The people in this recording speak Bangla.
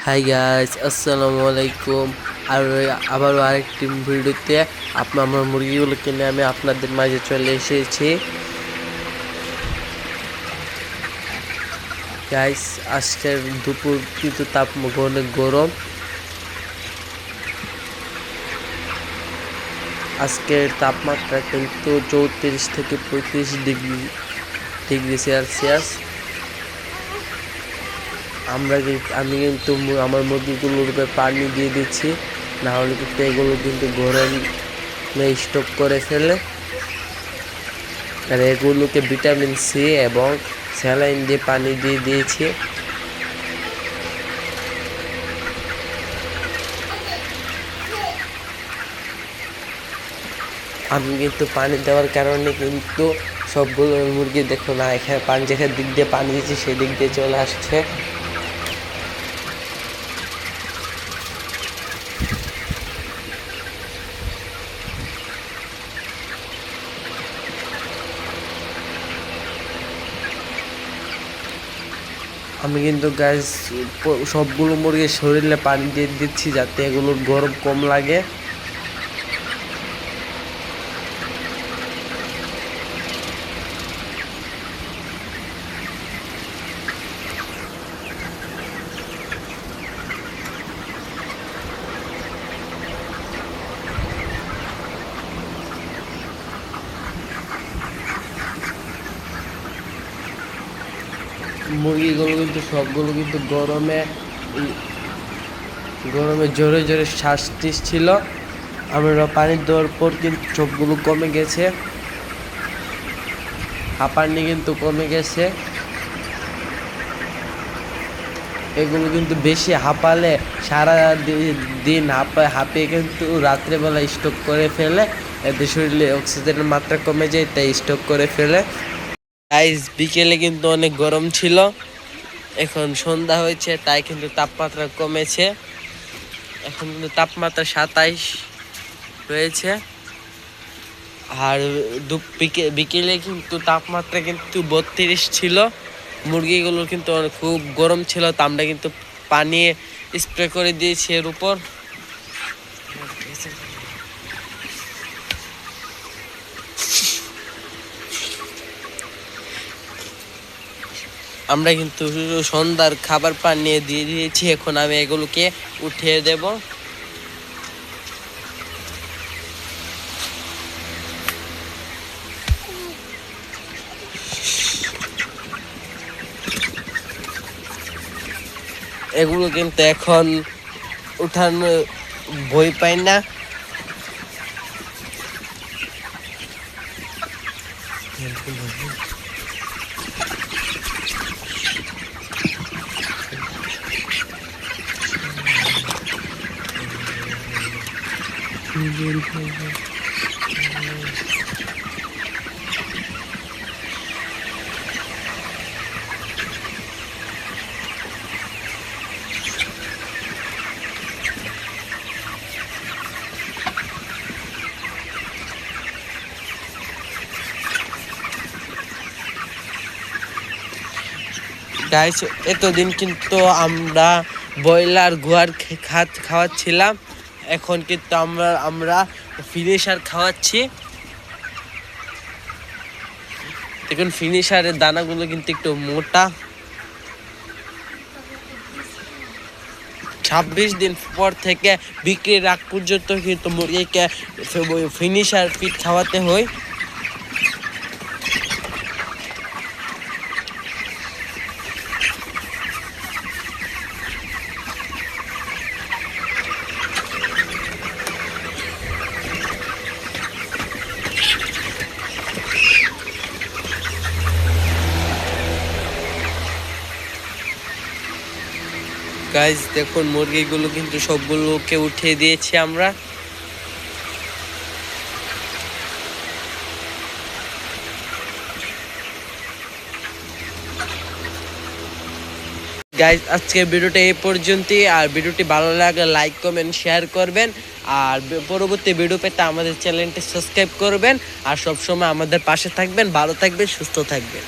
হাই গাইস, আসসালামু আলাইকুম। আর আবারও আরেকটি ভিডিওতে আমার মুরগিগুলোকে নিয়ে আমি আপনাদের মাঝে চলে এসেছি। গাইস, আজকের দুপুর কিন্তু অনেক গরম। আজকের তাপমাত্রা কিন্তু 34 থেকে 35 ডিগ্রি সেলসিয়াস। আমি কিন্তু আমার মুরগিগুলোর উপরে পানি দিয়ে দিচ্ছি, না হলে কিন্তু এগুলো কিন্তু গরমে স্টক করে ফেলে। আর এগুলোকে ভিটামিন সি এবং স্যালাইন দিয়ে পানি দিয়ে দিয়েছি। আমি কিন্তু পানি দেওয়ার কারণে কিন্তু সবগুলো মুরগি দেখো না, এখানে পানি যেখানে দিক দিয়ে পানি দিচ্ছি সেদিক দিয়ে চলে আসছে। আমি কিন্তু গাইস সবগুলো মুরগির শরীরে পানি দিয়ে দিচ্ছি যাতে এগুলোর গরম কম লাগে। মুরগিগুলো কিন্তু সবগুলো কিন্তু গরমে জোরে জোরে শ্বাস ছিল। আমরা পানি দেওয়ার পর কিন্তু সবগুলো কমে গেছে, হাঁপানি কিন্তু কমে গেছে। এগুলো কিন্তু বেশি হাঁপালে সারা দিন হাঁপিয়ে কিন্তু রাত্রেবেলা স্টক করে ফেলে, এতে শরীরে অক্সিজেনের মাত্রা কমে যায়, তাই স্টক করে ফেলে। গাইস, বিকেলে কিন্তু অনেক গরম ছিল, এখন সন্ধ্যা হয়েছে তাই কিন্তু তাপমাত্রা কমেছে। এখন কিন্তু তাপমাত্রা 27 রয়েছে। আর বিকেলে কিন্তু তাপমাত্রা কিন্তু 32 ছিল। মুরগিগুলো কিন্তু খুব গরম ছিল, তা আমরা কিন্তু পানি স্প্রে করে দিয়েছি এর উপর। আমরা কিন্তু সন্ধ্যার খাবার পানি দিয়ে দিয়েছি, এখন আমি এগুলোকে উঠিয়ে দেব। এগুলো কিন্তু এখন উঠানো ভয় পাই না। গাইস, এতদিন কিন্তু আমরা ব্রয়লার গুয়ার খাওয়াচ্ছিলাম, এখন কিন্তু আমরা ফিনিশার খাওয়াচ্ছি। দেখুন, ফিনিশারের দানাগুলো কিন্তু একটু মোটা। 26 দিন পর থেকে বিক্রির আগ পর্যন্ত কিন্তু মুরগিকে ফিনিশার ফিড খাওয়াতে হয়। গাইস, দেখুন মুরগিগুলো কিন্তু সবগুলোকে উঠিয়ে দিয়েছি আমরা। গাইস, আজকের ভিডিওটা এই পর্যন্তই। আর ভিডিওটি ভালো লাগলে লাইক কমেন্ট শেয়ার করবেন। আর পরবর্তী ভিডিও পেতে আমাদের চ্যানেলটি সাবস্ক্রাইব করবেন। আর সবসময় আমাদের পাশে থাকবেন। ভালো থাকবেন, সুস্থ থাকবেন।